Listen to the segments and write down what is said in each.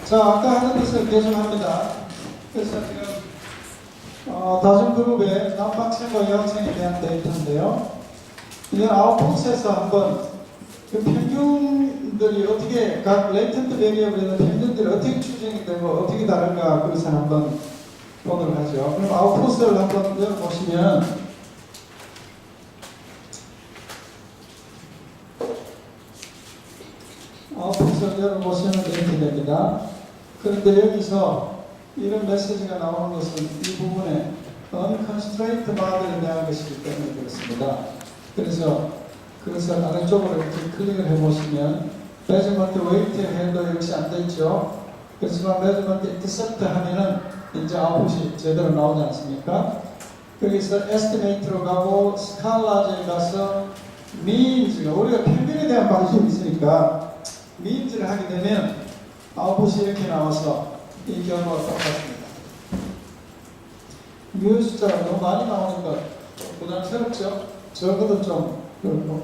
자, 아까 하는 것을 계속합니다. 그래서 지금 다중그룹의 남학생과 여학생에 대한 데이터인데요. 이 아웃풋에서 한번 그 평균들이 어떻게 각 레이턴트 베리어블에는 평균들이 어떻게 추정이 되고 어떻게 다른가 그것을 한번 보도록 하죠. 그럼 아웃풋을 한번 열어보시면 아웃풋을 열어보시면 이렇게 됩니다. 그런데 여기서 이런 메시지가 나오는 것은 이 부분에 unconstrained model에 대한 것이기 때문에 그렇습니다. 그래서 그것을 아래쪽으로 이렇게 클릭을 해보시면 measurement weight 해도 역시 안 되죠. 그렇지만 measurement intercept 하면은 이제 아웃풋이 제대로 나오지 않습니까? 거기서 estimate로 가고 scalage에 가서 means가 우리가 평균에 대한 방식이 있으니까 means를 하게 되면 아웃풋이 이렇게 나와서 이 경우가 똑같습니다. 뮤 숫자가 너무 많이 나오는 것 부담스럽죠? 적어도 좀 그렇고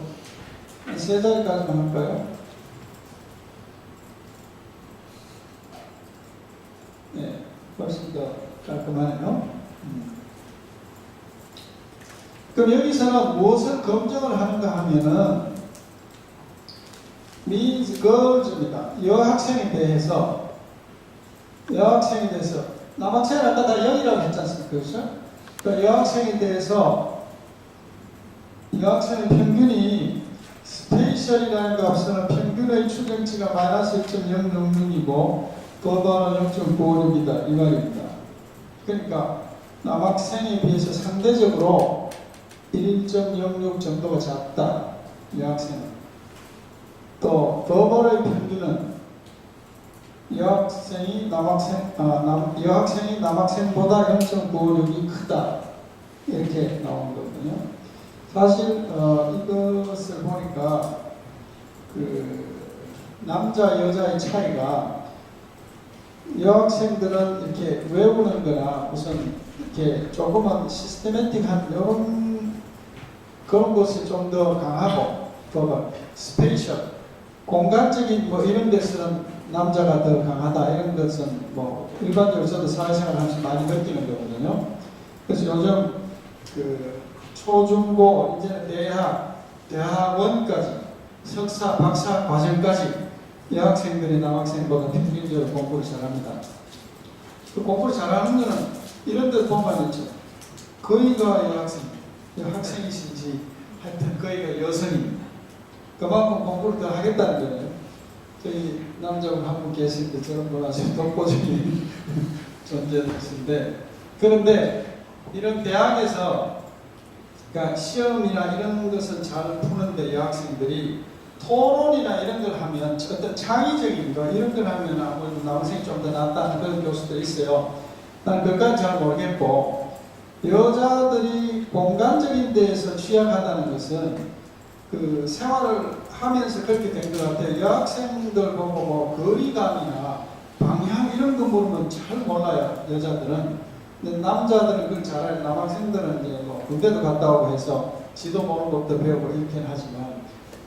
세 자리까지만 할까요? 네, 훨씬 더 깔끔하네요. 그럼 여기서는 무엇을 검증을 하는가 하면은 means girls입니다. 여학생에 대해서 남학생은 아까 다 0이라고 했지 않습니까? 그렇죠? 그러니까 여학생에 대해서 여학생의 평균이 스페이셜이라는 값은 평균의 추정치가 마이너스 1.066이고 도달은 0.96이다 이 말입니다. 그러니까 남학생에 비해서 상대적으로 1.06 정도가 작다 여학생은. 또 도달의 평균은 여학생이 남학생보다 0.96이 크다 이렇게 나오는 거거든요. 사실 이것을 보니까 그 남자 여자의 차이가 여학생들은 이렇게 외우는 거나 무슨 이렇게 조그만 시스테매틱한 이런 그런 것이 좀 더 강하고 더 스페이셜 공간적인 뭐 이런 데서는 남자가 더 강하다 이런 것은 뭐 일반적으로 저도 사회생활 하면서 많이 느끼는 거거든요. 그래서 요즘 그 초중고 이제는 대학원까지 석사 박사 과정까지 여학생들이 남학생보다 평균적으로 공부를 잘합니다. 그 공부를 잘하는 거는 이런 데 보면 있죠. 거의가 여학생이신지 하여튼 거의가 여성입니다. 그만큼 공부를 더 하겠다는 거예요. 저희 남자분 한 분 계신데 저런 분 아주 독보적인 존재이신데 그런데 이런 대학에서 그러니까 시험이나 이런 것을 잘 푸는데 여학생들이 토론이나 이런 걸 하면 어떤 창의적인 거 이런 걸 하면 아무래도 남학생이 좀 더 낫다는 그런 교수도 있어요. 난 그것까지 잘 모르겠고 여자들이 공간적인 데에서 취약하다는 것은 그 생활을 하면서 그렇게 된 것 같아요. 여학생들 보고 뭐 거리감이나 방향 이런 거 모르면 잘 몰라요. 여자들은. 근데 남자들은 그걸 잘 알아요. 남학생들은 이제 뭐 군대도 갔다 오고 해서 지도 모르는 것도 배우고 이렇게는 하지만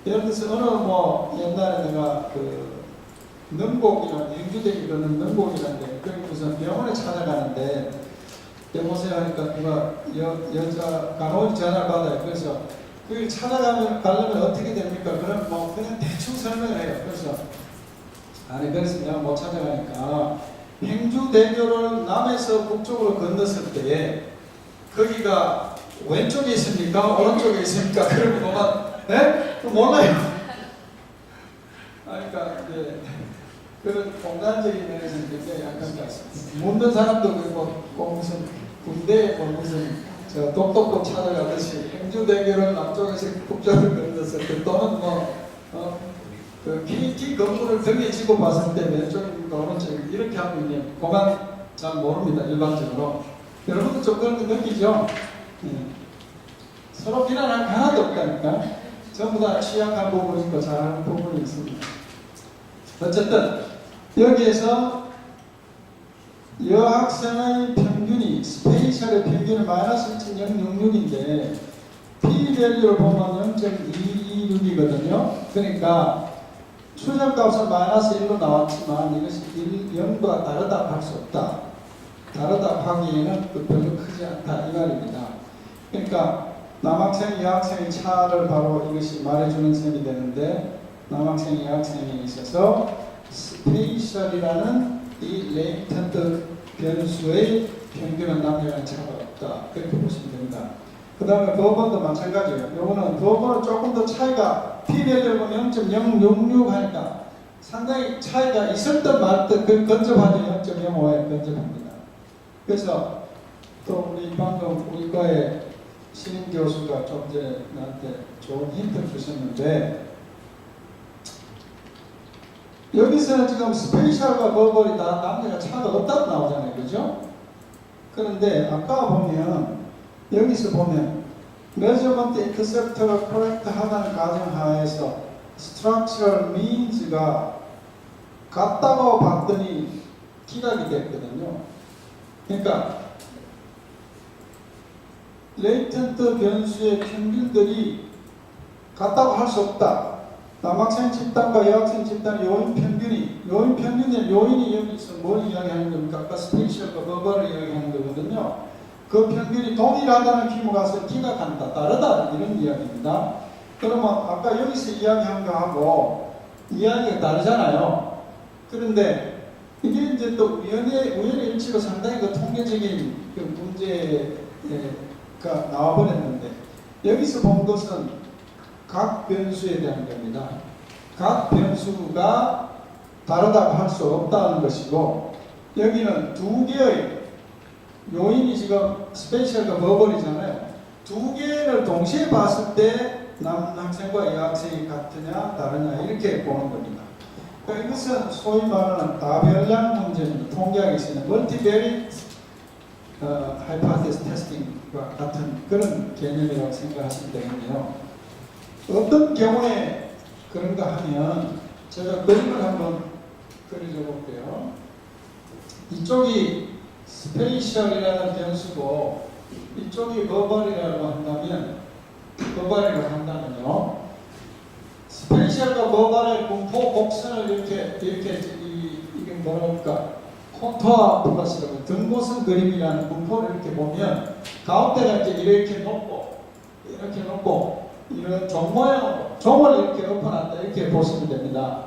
예를 들어서 어느 뭐 옛날에 내가 그 능곡이나 영주대기 그러는 능곡이라는데 거기 무슨 병원에 찾아가는데 여보세요 하니까 누가 여자 간호원이 전화를 받아요. 그래서 거기 가려면 어떻게 됩니까? 그럼 뭐 그냥 대충 설명을 해요. 그래서 내가 못 찾아가니까 행주대교를 남에서 북쪽으로 건넜을 때 거기가 왼쪽에 있습니까? 오른쪽에 있습니까? 그러면 뭐만 네? 몰라요. 그러니까 이제 그런 공간적인 면에서 굉장히 약간 묻는 사람도 뭐 무슨 군대에 뭐 무슨 저 똑똑똑 찾아가듯이 행주대교를 남쪽에서 북쪽을 건넜을 때 또는 그 KT 건물을 등에 지고 봤을 때 왼쪽입니까 오른쪽입니까 이렇게 하고 이제 공간 잘 모릅니다 일반적으로. 여러분도 좀 그런 거 느끼죠? 서로 비난할 게 하나도 없다니까. 전부 다 취약한 부분이 있고 잘하는 부분이 있습니다. 어쨌든 여기에서 여학생의 평균이 스페이셜의 평균은 마이너스 1.066인데 P 밸류를 보면 0.226이거든요. 그러니까 추정값은 마이너스 1로 나왔지만 이것이 0과 다르다 할 수 없다. 다르다 하기에는 별로 크지 않다 이 말입니다. 그러니까 남학생, 여학생의 차를 바로 이것이 말해주는 셈이 되는데 남학생, 여학생에 있어서 스페이셜이라는 이 레이턴트 변수의 평균은 남녀간 차가 없다. 그렇게 보시면 됩니다. 그 다음에 버번도 마찬가지예요. 요거는 버번은 조금 더 차이가 P-밸류 0.066 하니까 상당히 차이가 있을 듯 말 듯 그 근접하죠. 0.05에 근접합니다. 그래서 또 우리 방금 우리 과의 신임 교수가 좀 전에 나한테 좋은 힌트를 주셨는데 여기서는 지금 스페이셜과 버벌이 다 남녀가 차가 없다고 나오잖아요. 그죠? 그런데 아까 보면 여기서 보면 measurement intercept가 correct 하다는 가정하에서 structural means가 같다고 봤더니 기각이 됐거든요. 그러니까 레이턴트 변수의 평균들이 같다고 할 수 없다. 남학생 집단과 여학생 집단의 요인 평균의 요인이 여기서 뭘 이야기하는 겁니까? 아까 스페이셜과 버벌을 이야기하는 거거든요. 그 평균이 동일하다는 규모가서 기각한다, 다르다 이런 이야기입니다. 그러면 아까 여기서 이야기한 거하고 이야기가 다르잖아요. 그런데 이게 이제 또 우연의 일치로 상당히 그 통계적인 그 문제가 나와버렸는데 여기서 본 것은 각 변수에 대한 겁니다. 각 변수가 다르다고 할 수 없다는 것이고 여기는 두 개의 요인이 지금 스페이셜과 버벌이잖아요. 두 개를 동시에 봤을 때 남학생과 여학생이 같으냐 다르냐 이렇게 보는 겁니다. 그러니까 이것은 소위 말하는 다별량 문제입니다. 통계학에서는 멀티베리트 하이포테시스 테스팅과 같은 그런 개념이라고 생각하시면 되겠네요. 어떤 경우에 그런가 하면 제가 그림을 한번 그려줘 볼게요. 이쪽이 스페이셜이라는 변수고 이쪽이 버벌이라고 한다면요. 스페이셜과 버벌의 분포 곡선을 이렇게 이게 뭐랄까 콘투어 플러스라고 등고선 그림이라는 분포를 이렇게 보면 가운데가 이제 이렇게 높고 이런 종 모양으로 종을 이렇게 엎어놨다 이렇게 보시면 됩니다.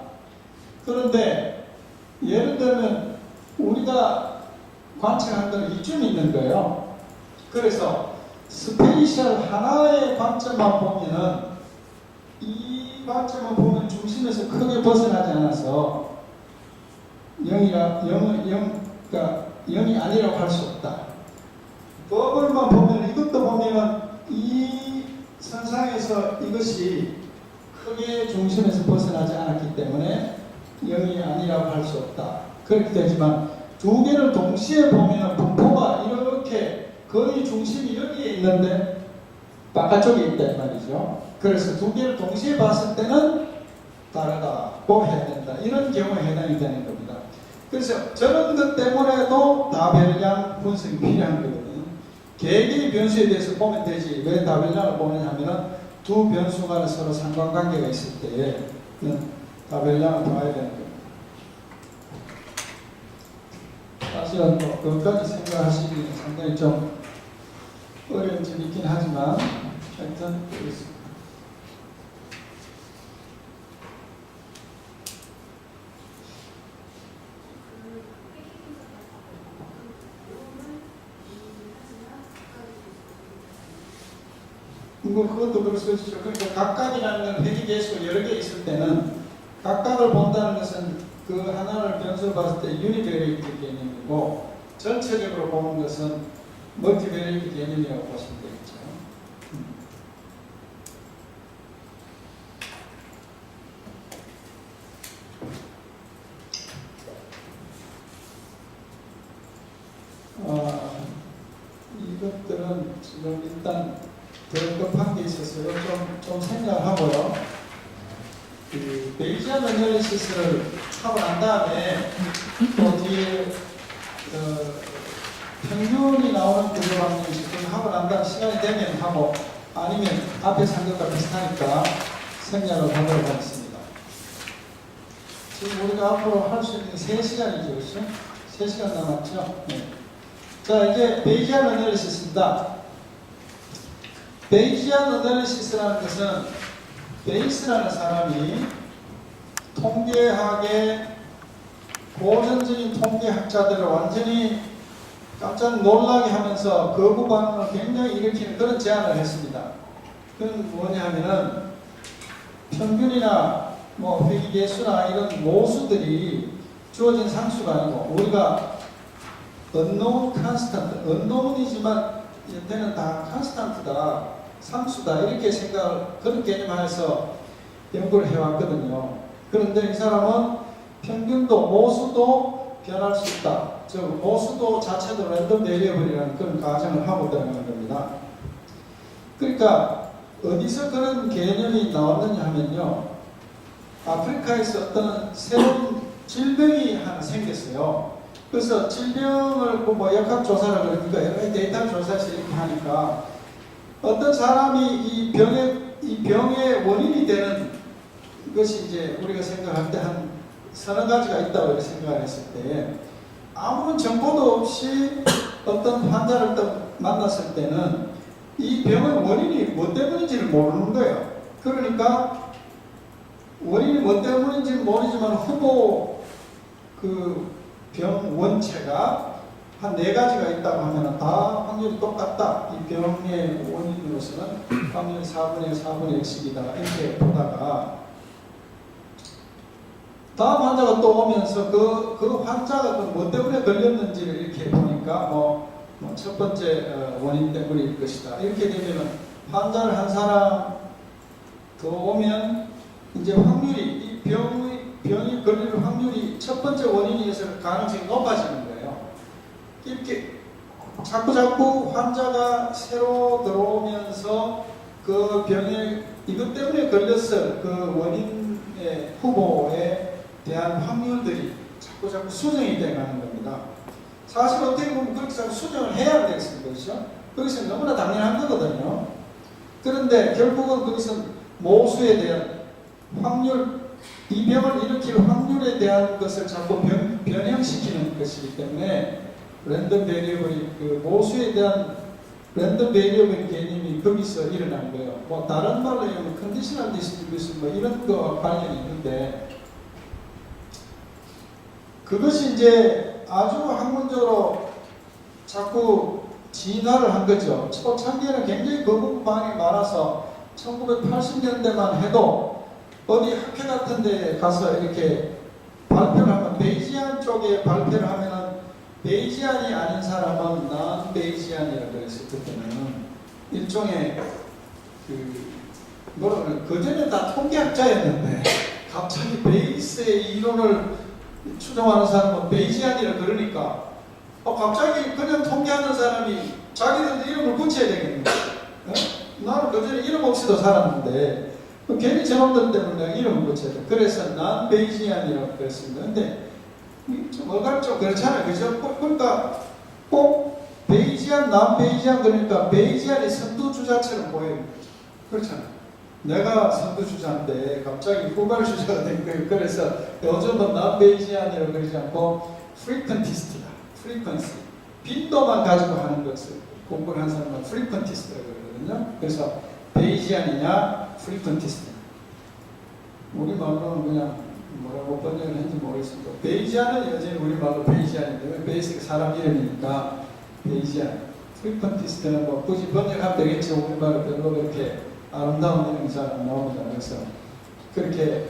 그런데 예를 들면 우리가 관측한 건 이쯤 있는 거예요. 그래서 스페이셜 하나의 관점만 보면은 이 관점만 보면 중심에서 크게 벗어나지 않아서 0이 아니라고 할 수 없다. 버블만 보면 이것도 보면은 이 선상에서 이것이 크게 중심에서 벗어나지 않았기 때문에 0이 아니라고 할 수 없다. 그렇게 되지만 두 개를 동시에 보면 분포가 이렇게 거의 중심이 여기에 있는데 바깥쪽에 있다 이 말이죠. 그래서 두 개를 동시에 봤을 때는 다르다고 해야 된다. 이런 경우에 해당이 되는 겁니다. 그래서 저런 것 때문에도 다별량 분석이 필요한 거거든요. 개개의 변수에 대해서 보면 되지 왜 다별량을 보느냐면은 두 변수 간에 서로 상관관계가 있을 때에는 다별량을 봐야 되는 겁니다. 사실은 그것까지 생각하시기 상당히 좀 어려운 점이 있긴 하지만 하여튼 그렇습니다. 그것도 그럴 수 있죠. 그러니까 각각이라는 건 회귀계수가 여러 개 있을 때는 각각을 본다는 것은 그 하나를 변수로 봤을 때 유니베리트 개념이고 전체적으로 보는 것은 멀티베리트 개념이라고 보시면 되겠죠. 이것들은 지금 일단 더 급한 게 있었어요. 좀 생각하고요. 그 베이지안 애널리시스를 하고 난 다음에 또 뒤에 평균이 나오는 구조 방정식을 하고 난 다음 시간이 되면 하고 아니면 앞에 산 것과 비슷하니까 생략을 하도록 하겠습니다. 지금 우리가 앞으로 할 수 있는 게 3시간이죠. 그렇죠? 3시간 남았죠? 네. 자, 이제 베이지안 어널리시스입니다. 베이지안 어널리시스라는 것은 베이스라는 사람이 통계학의 고전적인 통계학자들을 완전히 깜짝 놀라게 하면서 거부 반응을 굉장히 일으키는 그런 제안을 했습니다. 그건 뭐냐 하면은 평균이나 뭐 회귀계수나 이런 모수들이 주어진 상수가 아니고 우리가 unknown constant, unknown이지만 얘는 다 constant다, 상수다 이렇게 생각을 그런 개념하에서 연구를 해왔거든요. 그런데 이 사람은 평균도 모수도 변할 수 있다. 즉 모수도 자체도 랜덤 베리어블이라는 그런 가정을 하고 들어가는 겁니다. 그러니까 어디서 그런 개념이 나왔느냐 하면요. 아프리카에서 어떤 새로운 질병이 하나 생겼어요. 그래서 질병을 뭐 역학조사를 그러니까 여러 가지 데이터 조사해서 이렇게 하니까 어떤 사람이 이 병의 원인이 되는 것이 이제 우리가 생각할 때 한 서너 가지가 있다고 이렇게 생각을 했을 때 아무런 정보도 없이 어떤 환자를 만났을 때는 이 병의 원인이 뭐 때문인지를 모르는 거예요. 그러니까 원인이 뭐 때문인지는 모르지만 후보 그 병 원체가 한 4가지가 있다고 하면 다 확률이 똑같다. 이 병의 원인으로서는 확률이 4분의 4분의 1씩이다. 이렇게 보다가 다음 환자가 또 오면서 그 환자가 뭐 때문에 걸렸는지를 이렇게 보니까 첫 번째 원인 때문일 것이다. 이렇게 되면 환자를 한 사람 더 오면 이제 확률이 이 병이 걸릴 확률이 첫 번째 원인에서 가능성이 높아지는 거예요. 이렇게 자꾸 환자가 새로 들어오면서 그 병에 이것 때문에 걸렸을 그 원인의 후보에 대한 확률들이 자꾸 수정이 돼가는 겁니다. 사실 어떻게 보면 그렇게 자꾸 수정을 해야 되겠습니다. 그렇죠? 그것이 너무나 당연한 거거든요. 그런데 결국은 그것은 모수에 대한 확률, 이 병을 일으킬 확률에 대한 것을 자꾸 변형시키는 것이기 때문에 랜덤 베리어블이 그 모수에 대한 랜덤 베리어블 개념이 거기서 일어난 거예요. 뭐 다른 말로 하면 컨디셔널 디스트리뷰션 뭐 이런 거와 관련이 있는데 그것이 이제 아주 학문적으로 자꾸 진화를 한 거죠. 초창기에는 굉장히 거부 반응이 많아서 1980년대만 해도 어디 학회 같은 데 가서 이렇게 발표를 하면 베이지안 쪽에 발표를 하면은 베이지안이 아닌 사람은 난 베이지안이라고 그랬어요. 그때는 일종의 그전에 다 통계학자였는데 갑자기 베이스의 이론을 추정하는 사람은 베이지안이라 그러니까 갑자기 그냥 통계하는 사람이 자기들도 이름을 붙여야 되겠네. 나는 그전에 이름 없이도 살았는데 괜히 저놈들 때문에 이름을 붙여야 돼. 그래서 난 베이지안이라고 그랬습니다. 근데 좀 어감 좀 그렇잖아요. 그죠? 그러니까 꼭 베이지안, 난 베이지안 그러니까 베이지안이 선두주자처럼 보여요. 그렇잖아요. 내가 선두주자인데 갑자기 후발주자가 된 거예요. 그래서 요즘은 난 베이지안이라고 그러지 않고 frequentist다. frequency. 빈도만 가지고 하는 것을 공부를 한 사람은 frequentist라고 그러거든요. 그래서 베이지안이냐 frequentist. 우리말로는 그냥 뭐라고 번역을 했는지 모르겠습니다. 베이지안은 여전히 우리말로 베이지안인데 베이스가 사람 이름이니까 베이지안. frequentist는 뭐 굳이 번역하면 되겠지. 우리말로 별로 그렇게 아름다운 이름이 잘 안 나옵니다. 그래서 그렇게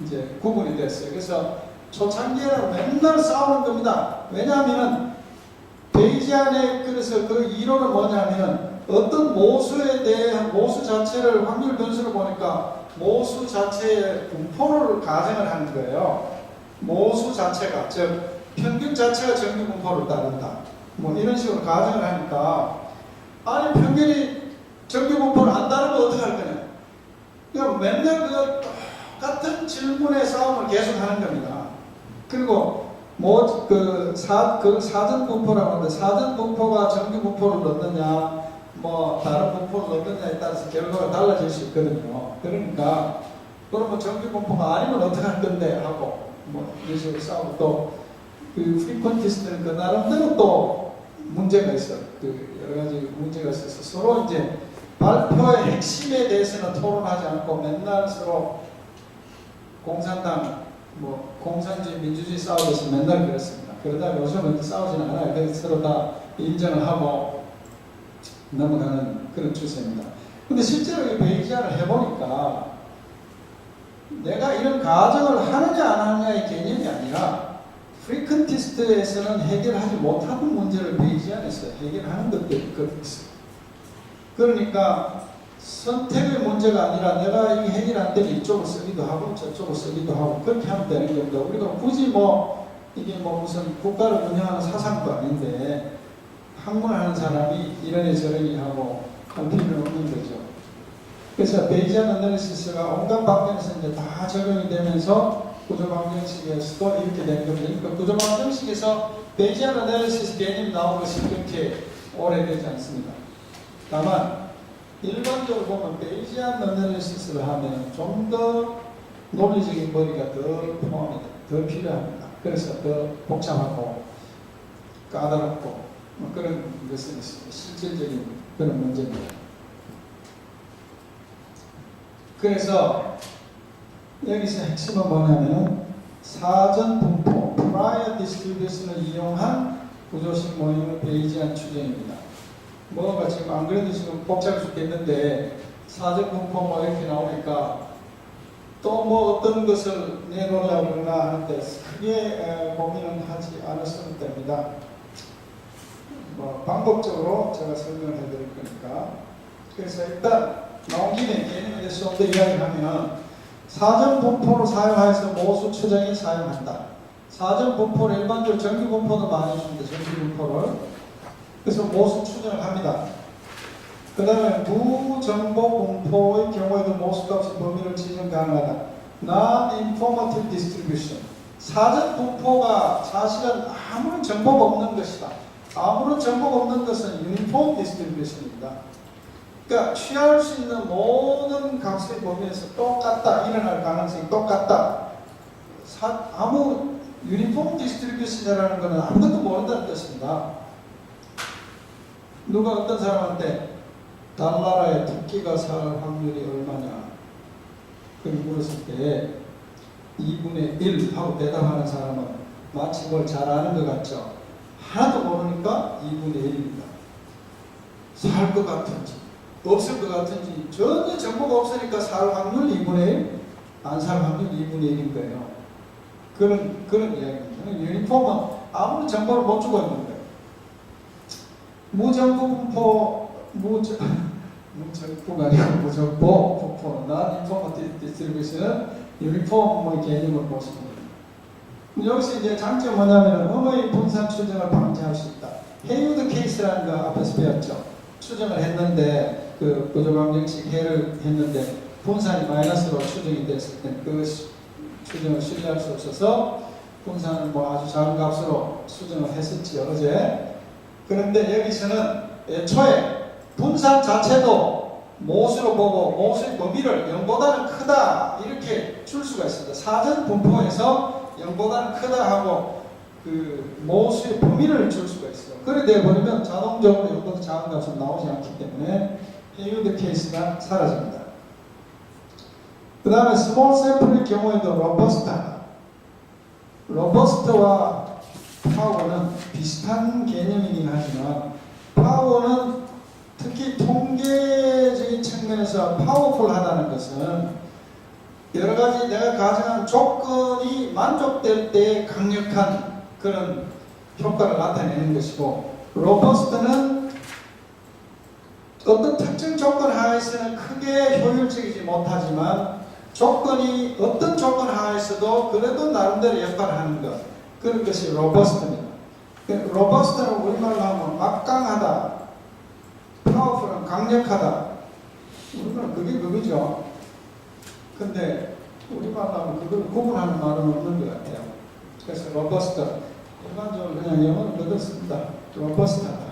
이제 구분이 됐어요. 그래서 초창기에는 맨날 싸우는 겁니다. 왜냐하면 베이지안의 그래서 그 이론은 뭐냐면 어떤 모수에 대한 모수 자체를 확률 변수를 보니까 모수 자체의 분포를 가정을 하는 거예요. 모수 자체가 즉 평균 자체가 정규 분포를 따른다. 뭐 이런 식으로 가정을 하니까 아니 평균이 정규 분포를 안 따르면 어떻게 할 거냐? 그냥 맨날 그 똑같은 질문의 싸움을 계속 하는 겁니다. 그리고 그 사전 분포라고 하는데 사전 분포가 정규 분포를 넣느냐 뭐 다른 분포를 넣느냐에 따라서 결과가 달라질 수 있거든요. 그러니까 그러면 정규 분포가 아니면 어떻게 할 건데 하고 뭐 이런 식으로 싸우고 또그 프리퀀티스트는 그 나름대로 또 문제가 있어. 그 여러 가지 문제가 있어서 서로 이제 발표의 핵심에 대해서는 토론하지 않고 맨날 서로 공산당, 뭐 공산주의, 민주주의 싸우면서 맨날 그랬습니다. 그러다 요즘은 싸우지는 않아요. 그래서 서로 다 인정을 하고 넘어가는 그런 추세입니다. 근데 실제로 이 베이지안을 해보니까 내가 이런 가정을 하느냐 안 하느냐의 개념이 아니라 프리컨티스트에서는 해결하지 못하는 문제를 베이지안에서 해결하는 것들이 있어요. 그러니까 선택의 문제가 아니라 내가 이 해결 안 되면 이쪽을 쓰기도 하고 저쪽을 쓰기도 하고 그렇게 하면 되는 겁니다. 우리가 굳이 뭐 이게 뭐 무슨 국가를 운영하는 사상도 아닌데 학문을 하는 사람이 이러니 저러니 하고 할 필요는 없는 거죠. 그래서 베이지안 어널리시스가 온갖 방면에서 이제 다 적용이 되면서 구조방정식에서도 이렇게 되는 겁니다. 그러니까 구조방정식에서 베이지안 어널리시스 개념이 나온 것이 그렇게 오래되지 않습니다. 다만 일반적으로 보면 베이지안 어널리시스를 하면 좀 더 논리적인 머리가 더 필요합니다. 그래서 더 복잡하고 까다롭고 뭐 그런 것은 실질적인 그런 문제입니다. 그래서 여기서 핵심은 뭐냐면 사전 분포, prior distribution을 이용한 구조식 모형의 베이지안 추정입니다. 뭐가 지금 안 그래도 지금 복잡해 죽겠는데 사전 분포 뭐 이렇게 나오니까 또 뭐 어떤 것을 내놓으려고 그러나 하는데 크게 고민은 하지 않았으면 됩니다. 뭐 방법적으로 제가 설명을 해드릴 거니까. 그래서 일단 나온 김에 개념에 대해서 좀 더 이야기를 하면 사전 분포를 사용해서 모수 추정에 사용한다. 사전 분포를 일반적으로 정규 분포도 많이 줍니다. 정규 분포를. 그래서 모수 추정을 합니다. 그 다음에 무정보 분포의 경우에도 모수값의 범위를 지정 가능하다. Non-informative distribution. 사전 분포가 사실은 아무런 정보가 없는 것이다. 아무런 정보가 없는 것은 uniform distribution입니다. 그러니까 취할 수 있는 모든 값의 범위에서 똑같다. 일어날 가능성이 똑같다. 아무 유니폼 디스트리뷰션이라는 것은 아무것도 모른다는 뜻입니다. 누가 어떤 사람한테 달나라에 토끼가 살 확률이 얼마냐 그걸 물었을 때 2분의 1 하고 대답하는 사람은 마치 뭘 잘 아는 것 같죠. 하나도 모르니까 2분의 1입니다. 살 것 같은지 없을 것 같은지 전혀 정보가 없으니까 살 확률 2분의 1, 안 살 확률 2분의 1인 거예요. 그런 이야기입니다. 유니폼은 아무런 정보를 못 주고 있는 거예요. 무정보 분포, 무정보가 아니고 무정보 분포나 인포머티브 디스트리뷰션은 유니폼의 개념을 보시면 됩니다. 여기서 이제 장점이 뭐냐면 음의 분산 추정을 방지할 수 있다. 헤이우드 케이스라는 거 앞에서 배웠죠. 추정을 했는데 그 구조방정식 해를 했는데 분산이 마이너스로 추정이 됐을 때 그 추정을 신뢰할 수 없어서 분산을 뭐 아주 작은 값으로 수정을 했었지요 어제. 그런데 여기서는 애초에 분산 자체도 모수로 보고 모수의 범위를 0보다는 크다 이렇게 줄 수가 있습니다. 사전 분포에서 0보다는 크다 하고 그 모수의 범위를 줄 수가 있어요. 그래 되어버리면 자동적으로 0보다 작은 값은 나오지 않기 때문에 헤이우드 케이스가 사라집니다. 그 다음에 스몰 샘플의 경우에도 로버스트와 파워는 비슷한 개념이긴 하지만 파워는 특히 통계적인 측면에서 파워풀하다는 것은 여러 가지 내가 가정한 조건이 만족될 때 강력한 그런 효과를 나타내는 것이고, 로버스트는 어떤 특정 조건 하에서는 크게 효율적이지 못하지만 조건이 어떤 조건 하에서도 그래도 나름대로 역할을 하는 것, 그런 것이 로버스트입니다. 로버스트는 우리말로 하면 막강하다, 파워풀은 강력하다. 우리말은 그게 그거죠. 근데 우리말로 하면 그걸 구분하는 말은 없는 것 같아요. 그래서 로버스트, 일반적으로 그냥 영어는 그대로 씁니다. 로버스트하다.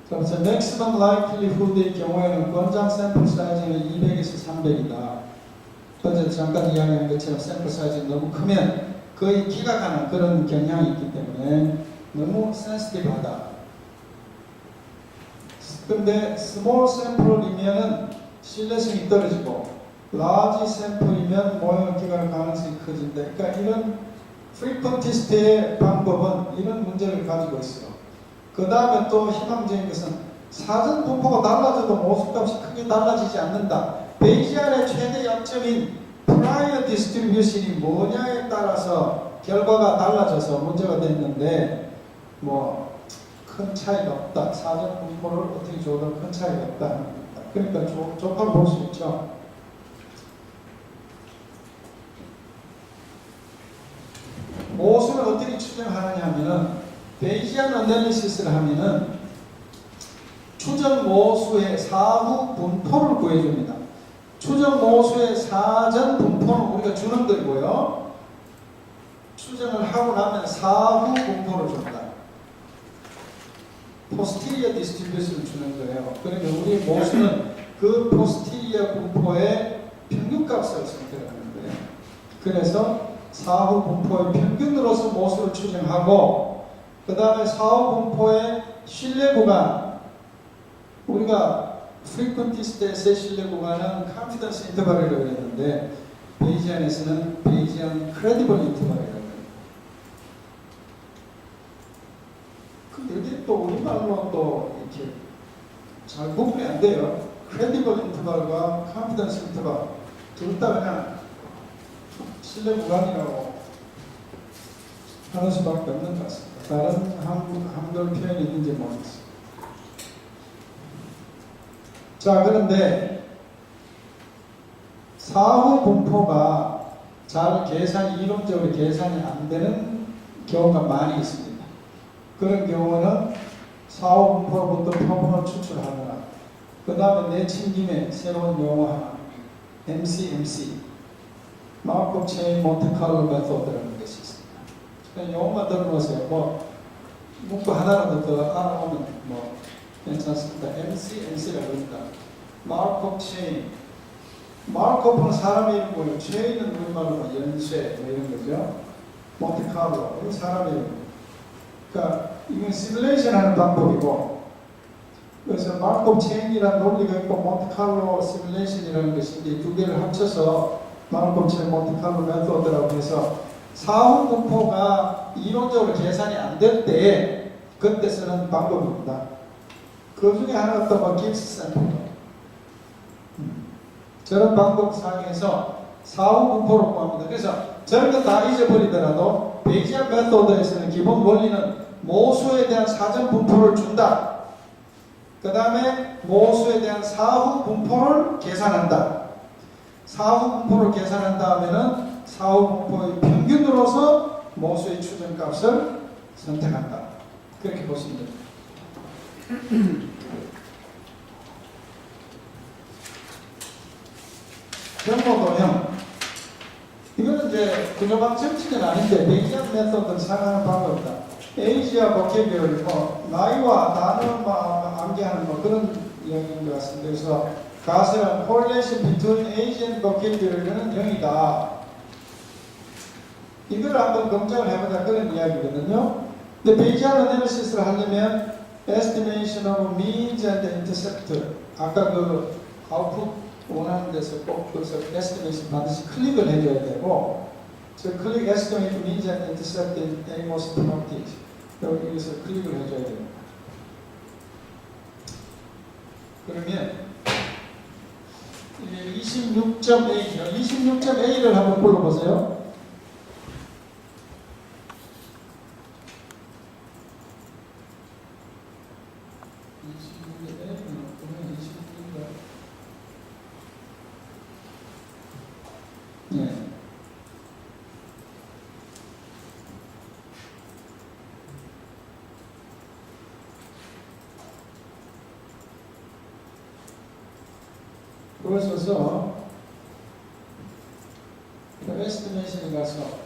그래서 맥시멈 라이클리후드의 경우에는 권장 샘플 사이즈는 200에서 300이다. 잠깐 이야기한 것처럼 샘플 사이즈가 너무 크면 거의 기각하는 그런 경향이 있기 때문에 너무 센시티브하다. 근데 스몰 샘플이면은 신뢰성이 떨어지고 라지 샘플이면 모형 기각할 가능성이 커진다. 그러니까 이런 프리퀀티스트의 방법은 이런 문제를 가지고 있어요. 그 다음에 또 희망적인 것은 사전 분포가 달라져도 모수값이 크게 달라지지 않는다. 베이지안의 최대 약점인 프라이어 디스트리뷰션이 뭐냐에 따라서 결과가 달라져서 문제가 됐는데 뭐 큰 차이가 없다. 사전 분포를 어떻게 줘도 큰 차이가 없다. 그러니까 조합을 볼 수 있죠. 모수를 어떻게 추정하느냐 하면은 베이지안 어널리시스를 하면은 추정 모수의 사후 분포를 구해줍니다. 추정 모수의 사전 분포는 우리가 주는 거고요. 추정을 하고 나면 사후 분포를 준다. 포스티리어 디스트리뷰션을 주는 거예요. 그러니까 우리 모수는 그 포스티리어 분포의 평균값을 선택하는 거예요. 그래서 사후 분포의 평균으로서 모수를 추정하고 그 다음에 사후 분포의 신뢰 구간 우리가 프리퀀티스트의 신뢰 구간은 confidence interval이라고 했는데 베이지안에서는 베이지안 credible interval이라고 합니다. 근데 이게 또 우리말로 또 이렇게 잘 구분이 안 돼요. credible interval과 confidence interval 둘 다 그냥 신뢰 구간이라고 하는 수밖에 없는 것 같습니다. 다른 한글 표현이 있는지 모르겠습니다. 자, 그런데 사후 분포가 잘 이론적으로 계산이 안 되는 경우가 많이 있습니다. 그런 경우는 사후 분포로부터 표본을 추출하거나 그 다음에 내친 김에 새로운 용어 하나 MCMC 마르코프 체인 몬테카를로 메소드라는 것이 있습니다. 그냥 용어만 들어보세요. 뭐 문구 하나라도 더 알아보면 뭐 괜찮습니다. MCMC라고 합니다. 마르코프 체인. 마르코프는 사람 이름이고요. 체인은 우리말로 연쇄 뭐 이런 거죠. 몬테카를로 이건 사람 이름. 그러니까 이건 시뮬레이션 하는 방법이고 그래서 마르코프 체인이라는 논리가 있고 몬테카를로 시뮬레이션이라는 것인데 두 개를 합쳐서 마르코프 체인 몬테카를로 메소드라고 해서 사후 분포가 이론적으로 계산이 안 될 때 그때 쓰는 방법입니다. 그 중에 하나가 또 뭐 깁스 샘플. 저런 방법 사용해서 사후 분포를 구합니다. 그래서 저런 거 다 잊어버리더라도 베이지안 메소드에서는 기본 원리는 모수에 대한 사전 분포를 준다. 그 다음에 모수에 대한 사후 분포를 계산한다. 사후 분포를 계산한 다음에는 사후 분포의 평균으로서 모수의 추정값을 선택한다. 그렇게 보시면 됩니다. 경로도형. 이거는 이제 근로방 정치는 아닌데 베이지안 메소드를 사용하는 방법이다. 에이지와 보케뷸럴, 나이와 단어만 암기하는 그런 이야기인 것 같습니다. 그래서 가설은 correlation between age and vocabulary는 0이다. 이걸 한번 검증을 해보자 그런 이야기거든요. 근데 베이지안 어널리시스를 하려면 estimation of means and intercept 아까 그 아웃풋 원하는 데서 꼭 그래서 estimation 반드시 클릭을 해줘야 되고 저 클릭 estimate means and intercept in Amos practice 여기서 클릭을 해줘야 됩니다. 그러면 26.A죠. 26.A를 한번 불러보세요. 네. 그걸 써서 estimation에 가서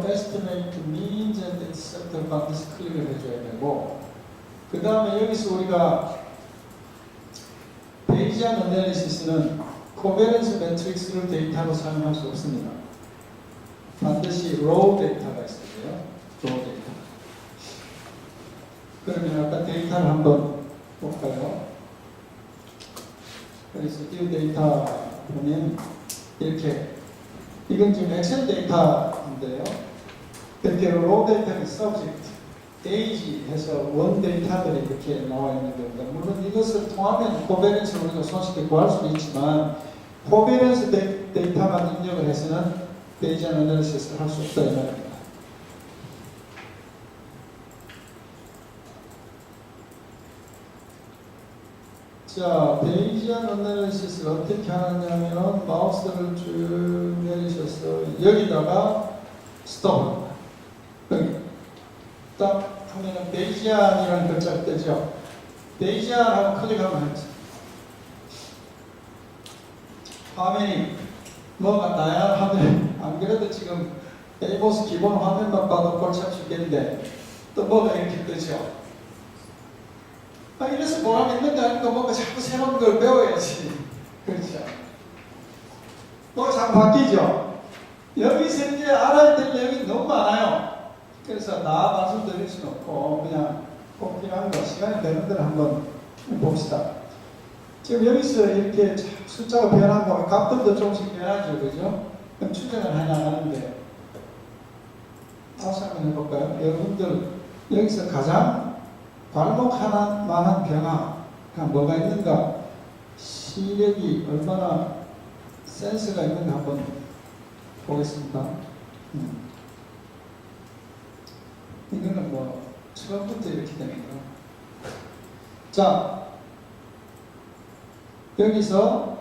estimate means and intercept를 반드시 클릭을 해줘야 되고 그 다음에 여기서 우리가 베이지안 어널리시스는 코베런스 매트릭스를 데이터로 사용할 수 없습니다. 반드시 로우 데이터가 있어야 돼요. 로우 데이터. 그러면 아까 데이터를 한번 볼까요? 그래서 이 데이터 보면 이렇게, 이건 지금 엑셀 데이터인데요. 이렇게 로우 데이터는 subject, age 해서 원 데이터들이 이렇게 나와 있는 겁니다. 물론 이것을 통하면 코베런스를 우리가 손쉽게 구할 수는 있지만, 코베런스 데이터만 입력을 해서는 베이지안 어널리시스를 할 수 없다 이 말입니다. 자, 베이지안 어널리시스를 어떻게 하느냐면 마우스를 쭉 내리셔서 여기다가 스톱. 여기 딱 하면은 베이지안이라는 글자가 뜨죠. 베이지안하고 클릭하면 합니다. 화면이 뭐가 다양하면 안 그래도 지금 에이모스 기본 화면만 봐도 골치 아프겠는데 또 뭐가 이렇게 뜨죠. 이래서 뭐라고 있는 게 아니고 뭔가 자꾸 새로운 걸 배워야지. 그렇죠. 뭐가 자꾸 바뀌죠. 여기서 이제 알아야 될 내용이 너무 많아요. 그래서 다 말씀드릴 수는 없고 그냥 꼭 필요한 거 시간이 되는 대로 한번 봅시다. 지금 여기서 이렇게 숫자가 변하고 값들도 조금씩 변하죠. 그죠? 그럼 추정을 해나가는데 다시 한번 해볼까요? 여러분들 여기서 가장 괄목할 만한 변화가 뭐가 있는가, 시력이 얼마나 센스가 있는가 한번 보겠습니다. 이거는 뭐 처음부터 이렇게 됩니다. 자, 여기서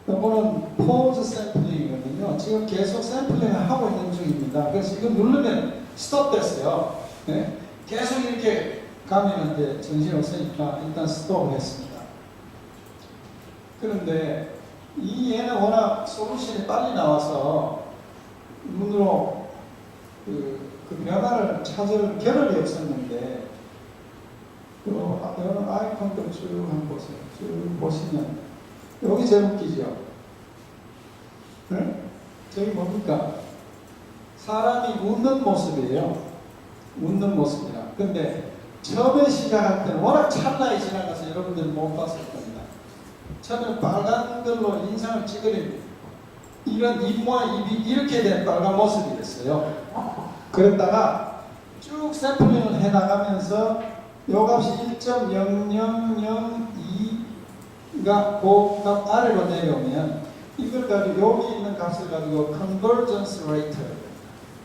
이거는 포즈 샘플링이거든요. 지금 계속 샘플링을 하고 있는 중입니다. 그래서 이거 누르면 스톱 됐어요. 네? 계속 이렇게 가면 이제 정신없으니까 일단 스톱을 했습니다. 그런데 이 얘는 워낙 솔루션이 빨리 나와서 눈으로 그 변화를 찾을 겨를이 없었는데 여러분 아이콘도 쭉 한번 보세요. 쭉 보시면 여기 제일 웃기죠? 네? 저기 뭡니까? 사람이 웃는 모습이에요. 웃는 모습이라. 근데 처음에 시작할 때는 워낙 찰나에 지나가서 여러분들 못 봤을 겁니다. 처음에 빨간 걸로 인상을 찍으려면 이런 입모와 입이 이렇게 된 빨간 모습이었어요. 그랬다가 쭉 샘플링을 해나가면서 요 값이 1.0002가 그 값 아래로 내려오면 이걸 가지고 여기 있는 값을 가지고 convergence rate,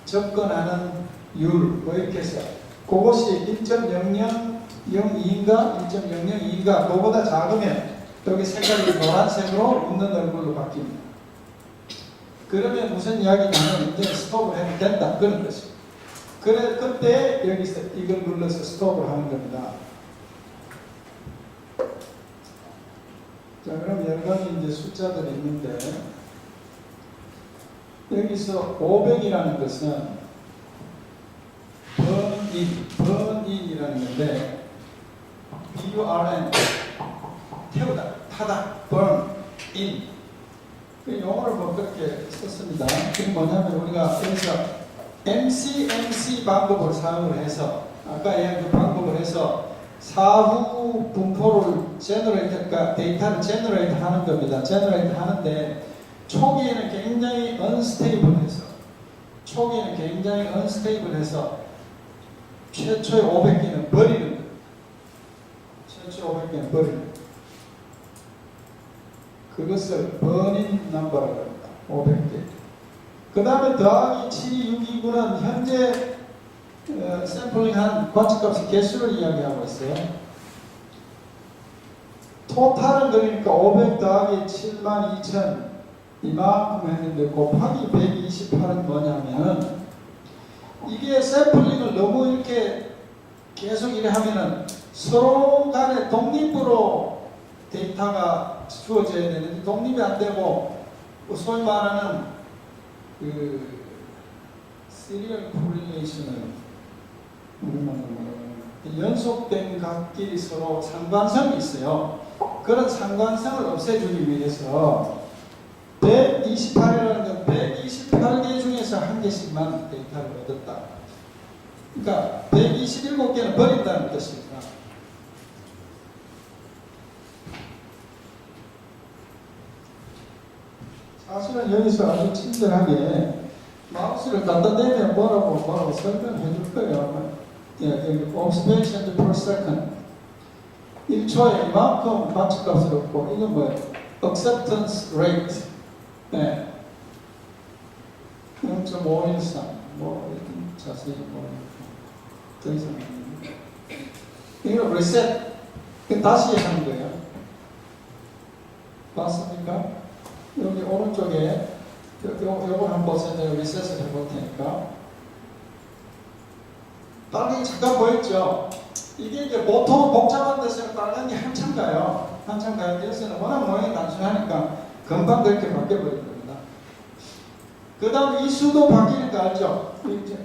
접근하는 율, 뭐 이렇게 해서 그것이 1.0002인가 1.002인가 그거보다 작으면 여기 색깔이 노란색으로 웃는 얼굴로 바뀝니다. 그러면 무슨 이야기 나면 이제 스톱을 해도 된다 그런 것이죠. 그래 그때 여기서 이걸 눌러서 스톱을 하는 겁니다. 자, 그럼 여러 가지 이제 숫자들이 있는데 여기서 500이라는 것은 번인이라는 건데 burn 태우다, 타다, burn in 그 용어를 뭐 그렇게 썼습니다. 그게 뭐냐면 우리가 여기서 MCMC 방법을 사용을 해서 아까 얘기한 그 방법을 해서 사후 분포를 제너레이트가 데이터를 제너레이트 하는 겁니다. 제너레이트 하는데 초기에는 굉장히 언스테이블해서 최초의 500개는 버리는 거예요. 최초의 500개는 버리는 거예요. 그것을 버닝 넘버라고 합니다. 500개. 그 다음에 더하기 7269는 현재 샘플링한 관측값의 개수를 이야기하고 있어요. 토탈은 그러니까 500 더하기 72,000 이만큼 했는데 곱하기 128은 뭐냐면 이게 샘플링을 너무 이렇게 계속 이래 하면은 서로 간에 독립으로 데이터가 주어져야 되는데 독립이 안 되고 소위 말하는 그 시리얼 코릴레이션을 연속된 값끼리 서로 상관성이 있어요. 그런 상관성을 없애주기 위해서 128이라는 건 128개 중에서 한 개씩만 데이터를 얻었다. 그러니까 127개는 버린다는 뜻입니다. 사실은 여기서 아주 친절하게 마우스를 갖다 대면 뭐라고 설명해 줄 거예요. 여기 observations per second 1초에 이만큼 반칙값을 얻고 이건 뭐예요? acceptance rate 0.513 뭐 이렇게 자세히 더 이상 이거 reset 다시 하는 거예요. 봤습니까? 여기 오른쪽에 요거 한번 보세요. 내가 리셋을 해볼 테니까. 빨간이 잠깐 보였죠? 이게 이제 보통 복잡한 데서는 빨간이 한참 가요. 한참 가요. 여기서는 워낙 모양이 단순하니까 금방 그렇게 바뀌어버릴 겁니다. 그 다음에 이 수도 바뀌는 거 알죠?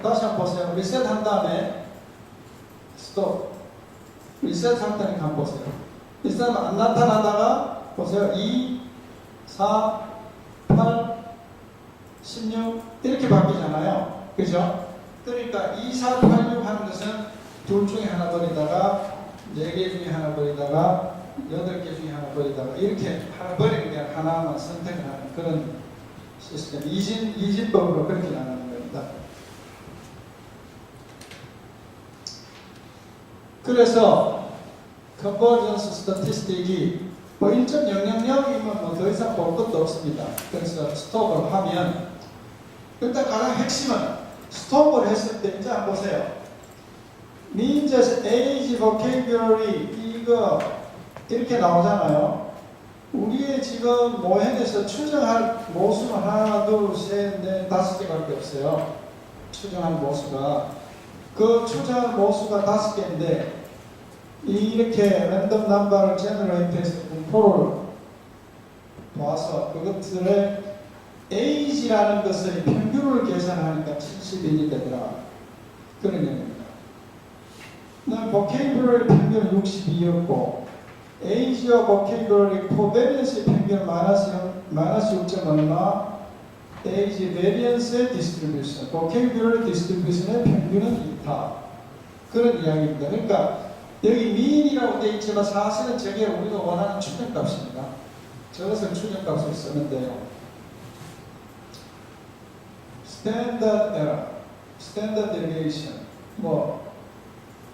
다시 한번 보세요. 리셋 한 다음에 스톱. 리셋 할 때니까 한번 보세요. 리셋 안 나타나다가 보세요. 2, 4, 8, 16 이렇게 바뀌잖아요. 그죠? 그러니까 2, 4, 8, 6 하는 것은 둘 중에 하나 버리다가 4개 중에 하나 버리다가 8개 중에 하나 버리다가 이렇게 하나 버리는 게 하나만 선택을 하는 그런 시스템. 이진법으로 그렇게 나가는 겁니다. 그래서 컨버전스 스태티스틱이 뭐 1.000이면 뭐 더 이상 볼 것도 없습니다. 그래서 스톱을 하면 일단 가장 핵심은 스톱을 했을 때 이제 한번 보세요. means, age, vocabulary 이거 이렇게 나오잖아요. 우리의 지금 모형에서 추정할 모수는 하나, 둘, 셋, 넷, 5개밖에 없어요. 추정할 모수가 그 추정할 모수가 5개인데 이렇게 랜덤 넘버를 제너레이트해서 분포를 모아서 그것들의 age라는 것의 평균을 계산하니까 70일이 되더라. 그런 얘기입니다. 난 vocabulary 평균은 62였고 age와 vocabulary covariance의 평균은 마이너스 6점 얼마, age variance의 distribution, vocabulary distribution의 평균은 2타. 그런 이야기입니다. 그러니까 여기 mean이라고 되어 있지만 사실은 저게 우리가 원하는 추정값입니다. 저것을 추정값으로 쓰면 돼요. standard error, standard deviation, 뭐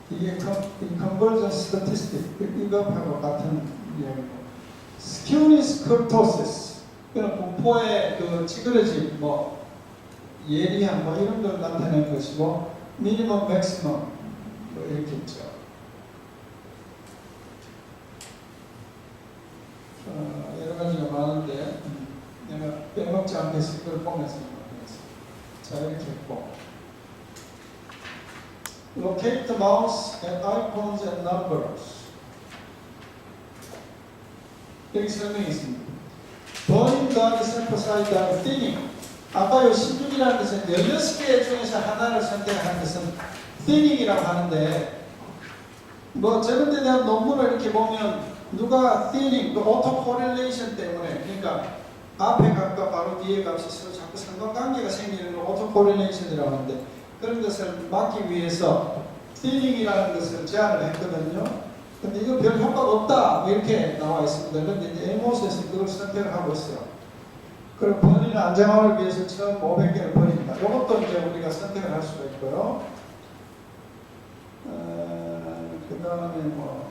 이게 convergence statistic 이거하고 같은 이야기고, skewness kurtosis 이건 분포의 그 찌그러짐, 뭐 예리함, 뭐 이런 걸 나타내는 것이고, minimum, maximum 뭐 이렇게 있죠. 여러 가지가 많은데 내가 빼먹지 않겠어. 이걸 보면서 자 이렇게 했고, locate the mouse at icons and numbers 여기 설명이 있습니다. burning down the sample size and thinning. 아까 요 16이라는 것은 16개 중에서 하나를 선택하는 것은 thinning이라고 하는데, 뭐 저런 데 대한 논문을 이렇게 보면 누가 thinning, 그 auto correlation 때문에, 그러니까 앞에 값과 바로 뒤에 값이 서로 자꾸 상관관계가 생기는 걸 auto correlation이라고 하는데, 그런 것을 막기 위해서 thinning이라는 것을 제안을 했거든요. 근데 이거 별 효과가 없다 이렇게 나와 있습니다. 그런데 이제 에모스에서 그걸 선택을 하고 있어요. 그리고 본인의 안정화를 위해서 처음 500개를 버립니다. 이것도 이제 우리가 선택을 할 수가 있고요. 그 다음에 뭐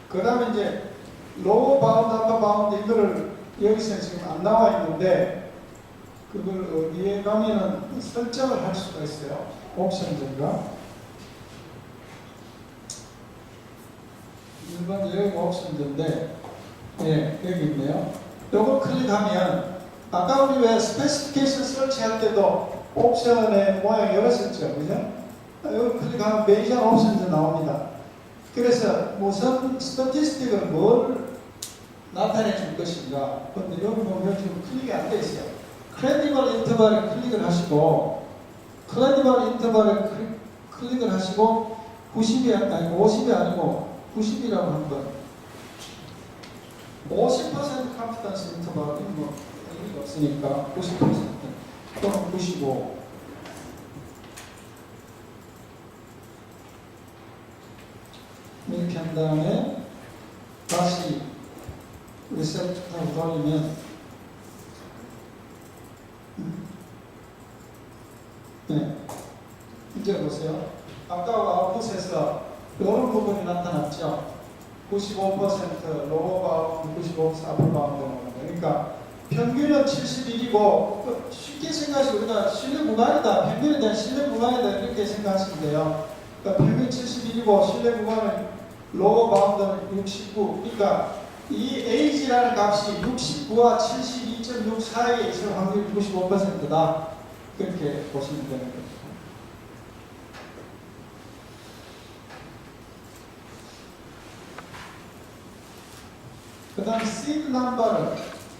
그 다음에 이제 로우 바운드, 아빠 바운드 이거를 여기서 지금 안 나와 있는데 그걸 어디에 가면은 설정을 할 수가 있어요. 옵션인가? 일반 여기 옵션인데 여기 있네요. 요걸 클릭하면 아까 우리 왜 스페시피케이션 설치할 때도 옵션의 모양 열었었죠, 그죠? 여기 클릭하면 메이저 옵션도 나옵니다. 그래서 무슨 스태티스틱을 뭘 나타내 줄 것인가. 근데 여기 보면 지금 클릭이 안 돼 있어요. 크레디블 인터벌에 클릭을 하시고, 클레디블 인터벌에 클릭을 하시고, 90이 아니고 50이 아니고 90이라고 한번 50% confidence interval이 뭐 의미가 없으니까 90% 또는 95 이렇게 한 다음에 다시 리셋하고 돌리면 네. 이제 보세요. 아까 아웃풋에서 이런 부분이 나타났죠. 95% 로우 바운드, 95% 아플 바운드. 그러니까 평균은 71이고 쉽게 생각하시고 우리가 신뢰 구간이다. 평균에 대한 신뢰 구간이다. 이렇게 생각하시면 돼요. 그러니까 평균 71이고 신뢰 구간은 로우 바운드는 69. 그러니까 이 Ag라는 값이 69와 72.6 사이에 있을 확률이 95%다. 그렇게 보시면 되는 거죠. 그 다음 seed number를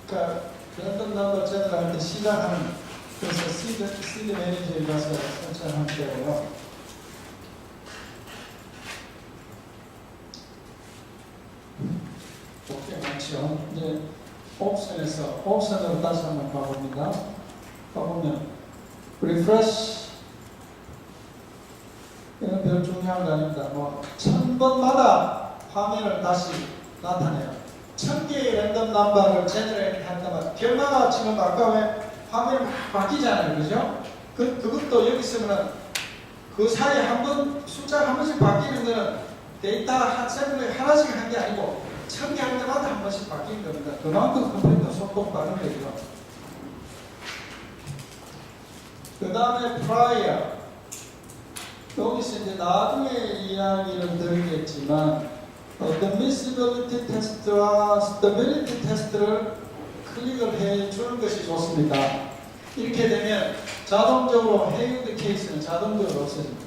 그러니까 랜덤 넘버 제너럴 때 시작하는 그래서 seed 매니저에 가서 설정하면 되고요. 꽤 많죠. 이제 옵션으로 다시 한번 가봅니다. 가보면 refresh 이건 별 중요한 거 아닙니다. 뭐 1000번마다 화면을 다시 나타내요. 1000개의 랜덤 넘버를 제너레이트 한다면 결과가 지금 아까 왜 화면이 바뀌잖아요. 그죠? 그것도 여기 있으면 그 사이에 한 번 숫자가 한 번씩 바뀌는 거는 데이터 한 샘플에 하나씩 한 게 아니고 1000개 할 때마다 한 번씩 바뀌는 겁니다. 그만큼 컴퓨터 속도가 빠른 거죠. 그 다음에 prior 여기서 이제 나중에 이야기를 드리겠지만 admissibility 테스트와 stability 테스트를 클릭을 해주는 것이 좋습니다. 이렇게 되면 자동적으로 해유드 케이스는 자동적으로 없어집니다.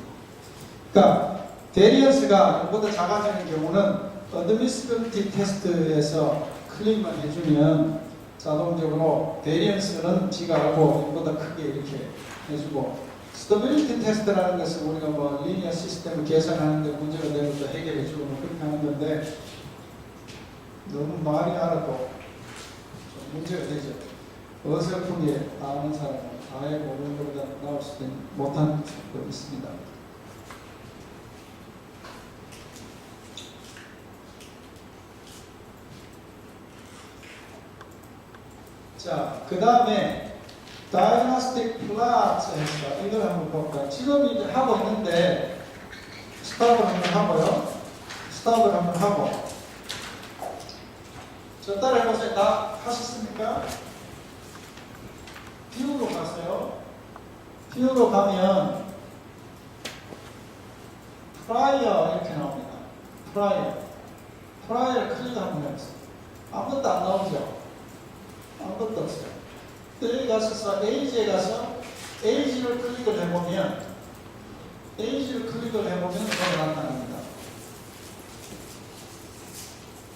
그러니까 베리언스가 이보다 작아지는 경우는 admissibility 테스트에서 클릭만 해주면 자동적으로 베리언스는 지가 알고 이보다 크게 이렇게 해주고 스테빌리티 테스트라는 것은 우리가 뭐 리니어 시스템을 계산하는데 문제가 되는 것도 해결해주고 뭐 그렇게 하는 건데 너무 많이 알아도 좀 문제가 되죠. 어설프게 아는 사람은 아예 모르는 것보다 나올 수도 못한 것도 있습니다. 자, 그 다음에 Diagnostic Plots 해서 이걸 한번 볼까요? 지금 이제 하고 있는데 스탑을 한번 하고요. 스탑을 한번 하고 저 따라 해보세요. 다 하셨습니까? 뷰로 가세요. 뷰로 가면 Prior 이렇게 나옵니다. Prior 클릭 한번 해보세요. 아무것도 안 나오죠? 아무것도 없어요. 여기 가서 A지에 가서 A지를 클릭을 해보면 뭐가 나타납니다.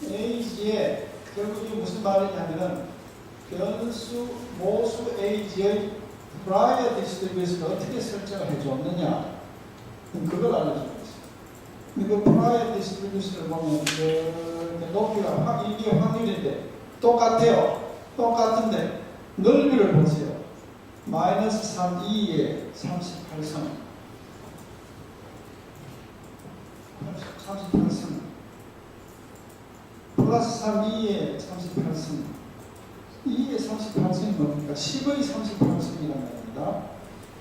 A지에 결국 이게 무슨 말이냐면은 변수 모수 A지의 prior distribution을 어떻게 설정을 해줬느냐 그걸 알려주고 있어요. 그 prior distribution을 보면 이렇게 높이가 이게 확률인데 똑같아요. 똑같은데 넓이를 보세요. 마이너스 3, 2에 38선 38선 플러스 3, 2에 38선 2에 38선이 뭡니까? 10의 38선이라는 말입니다.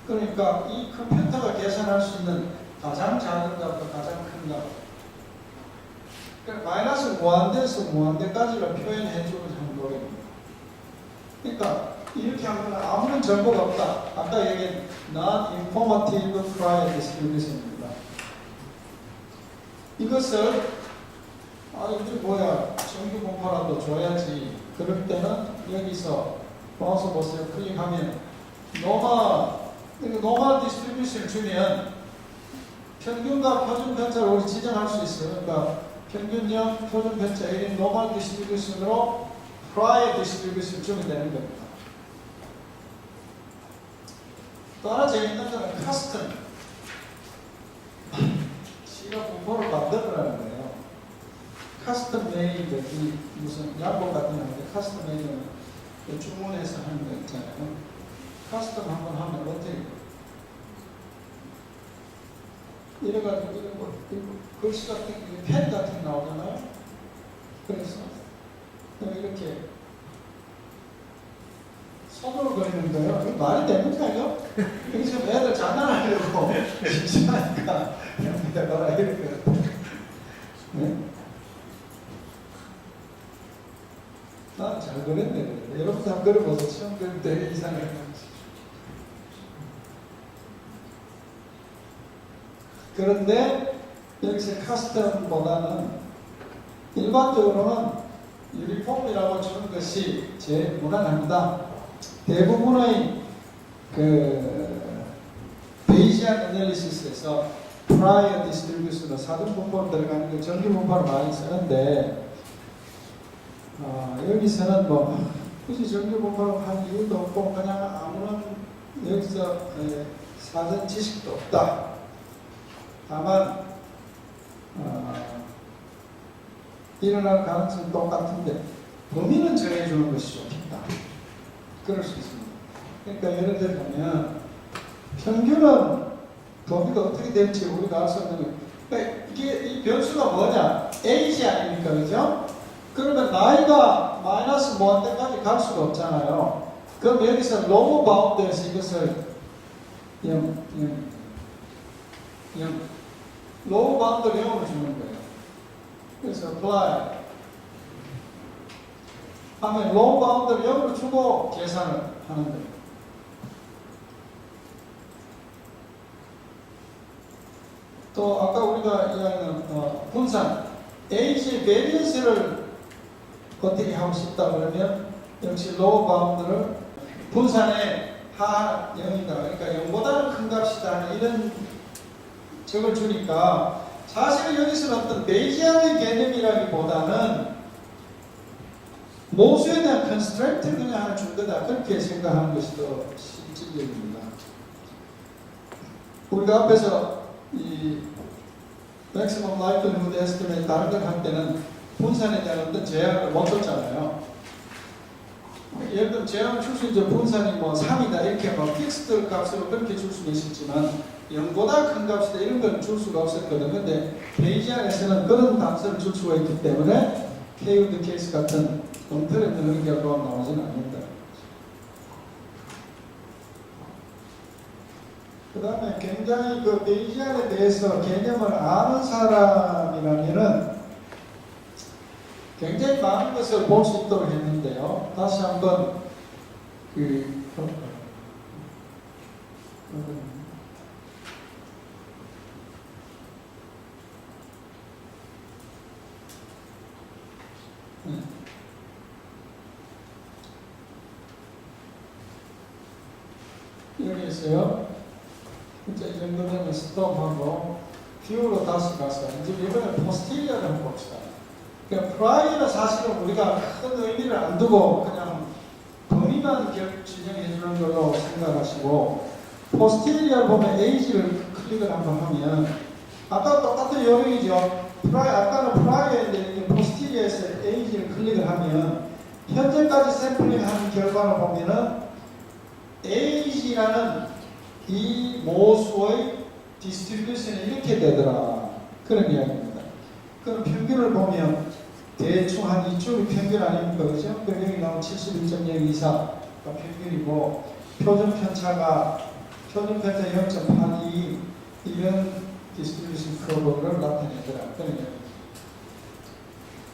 그러니까 이 컴퓨터가 계산할 수 있는 가장 작은 값과 가장 큰 값 그러니까 마이너스 무한대에서 무한대까지를 표현해 주는 정도입니다. 그러니까 이렇게 하면 아무런 정보가 없다. 아까 얘기한 not informative prior distribution입니다. 이것을 이게 뭐야 정규 공포라도 줘야지. 그럴 때는 여기서 마우스 보세요. 클릭하면 노멀 디스트리뷰션을 주면 평균과 표준 편차를 우리 지정할 수 있어요. 그러니까 평균형, 표준 편차, 이런 노멀 디스트리뷰션으로 prior distribution 주면 되는 겁니다. 또 하나 재밌는 거는 카스텀 지가 공포를 만들어라는 거예요. 카스텀 메이드, 이 무슨 양복 같은 건데 카스텀 메이드는 주문해서 하는 거 있잖아요. 카스텀 한번 하면 어떻게 이래가지고 이런 거 글씨 같은 게 펜 같은 게 나오잖아요. 그래서 이렇게 손으로 그리는 거예요. 이거 말이 되는 거예요? 그래서 애들 장난하려고 심심하니까 여기다 놔라 이렇게 네? 난 잘 그렸네. 여러분도 한번 그려보세요. 시험 그릴 때 이상하게 그런데 여기서 카스텀보다는 일반적으로는 유니폼이라고 주는 것이 제일 무난합니다. 대부분의 베이지안 애널리시스에서 프라이어 디스트리뷰션으로 사전 분포로 들어가는 게 정규 분포를 많이 쓰는데 여기서는 뭐 굳이 정규 분포를 할 이유도 없고 그냥 아무런 여기서 사전 지식도 없다. 다만 일어날 가능성은 똑같은데 범위는 정해주는 것이 좋겠다. 그럴 수 있습니다. 그러니까 예를 들면 평균은 범위가 어떻게 될지 우리가 알 수 없는 거예요. 그러니까 이게 이 변수가 뭐냐? A지 아닙니까? 그죠? 그러면 나이가 마이너스 뭐 때까지 갈 수가 없잖아요. 그럼 여기서 로우 바운드에서 이것을 0 로우 바운드를 0으로 주는 거예요. 그래서 apply 하면 로우 바운드를 0으로 주고 계산을 하는 거예요. 또 아까 우리가 이야기한 분산 A의 베리언스를 어떻게 하고 싶다 그러면 역시 로우 바운드를 분산의 하 0이다. 그러니까 0보다는 큰 값이다. 이런 적을 주니까 사실 여기서는 어떤 베이지안의 개념이라기보다는 모수에 대한 컨스트레인트를 그냥 하나 준 거다. 그렇게 생각하는 것이 더 실질적입니다. 우리가 앞에서 이 maximum likelihood estimate 다른 걸 할 때는 분산에 대한 어떤 제약을 못 줬잖아요. 예를 들면 제약을 줄 수 있죠. 분산이 뭐 3이다 이렇게 뭐 픽스드 값으로 그렇게 줄 수는 있었지만 0보다 큰 값이다 이런 건 줄 수가 없었거든. 근데 베이지안에서는 그런 단서를 줄 수가 있기 때문에 케이우드 케이스 같은 검토에 그런 결과가 나오지는 않는다. 그 다음에 굉장히 그 베이지안에 대해서 개념을 아는 사람이라면은 굉장히 많은 것을 볼 수 있도록 했는데요. 다시 한번 여기 있어요. 이제 이 정도 되면 스톱하고 뷰로 다시 가서 이제 이번에 포스티리어를 한번 봅시다. 그러니까 프라이어는 사실은 우리가 큰 의미를 안 두고 그냥 범위만 지정해 주는 걸로 생각하시고 포스티리어를 보면 에이지를 클릭을 한번 하면 아까 똑같은 요령이죠. 아까는 프라이어인데 포스티리어에서 에이지를 클릭을 하면 현재까지 샘플링하는 결과를 보면은 에이지라는 이 모수의 디스트리뷰션이 이렇게 되더라. 그런 이야기입니다. 그럼 평균을 보면 대충 한 이쪽이 평균 아닙니까? 그죠? 그럼 여기 나온 71.024가 평균이고 표준 편차가 0.82 이런 디스트리뷰션 커브를 나타내더라. 그런 이야기입니다.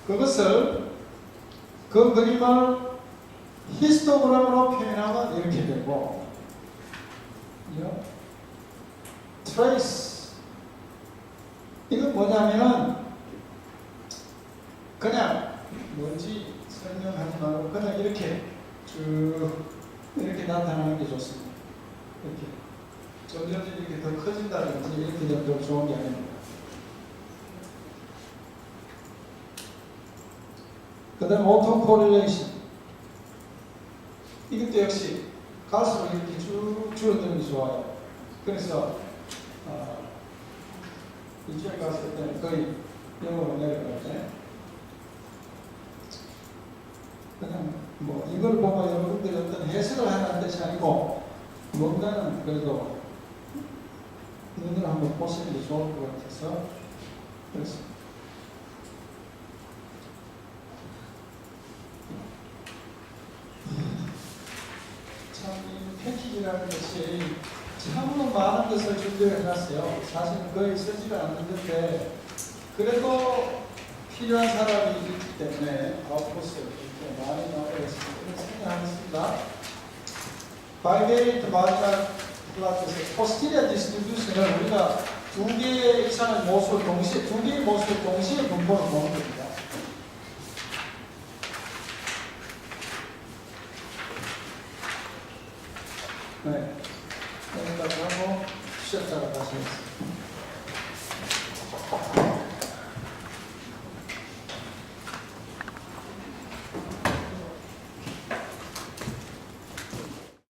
그것을 그 그림을 히스토그램으로 표현하면 이렇게 되고 트레이스 이건 뭐냐면은 그냥 뭔지 설명하지 말고 그냥 이렇게 쭉 이렇게 나타나는 게 좋습니다. 이렇게 점점 이렇게 더 커진다든지 이렇게 되면 더 좋은 게 아닙니다. 그 다음 오토 코릴레이션 이것도 역시 갈수록 이렇게 쭉 줄어드는 게 좋아요. 그래서 이쪽에 갔을 때는 거의 영어로 내려갈 때 그냥 뭐 이걸 보고 여러분들이 어떤 해석을 하는 뜻이 아니고 뭔가는 그래도 눈으로 한번 보시는 게 좋을 것 같아서 그렇습니다. 참 이 패키지라는 것이 참으로 많은 것을 준비해 놨어요. 사실 거의 쓰지를 않는데 그래도 필요한 사람이 있기 때문에 아웃포스 이렇게 많이 나오겠습니다. 생각하겠습니다. 바이게이트 마지막 플라트에서 포스티리아 디스트리뷰션을 우리가 두 개의 이상의 모습을 동시에, 두 개의 모습을 동시에 분포를 보는 겁니다. 네. 여기까지 하고 쉬었다가 다시 하겠습니다.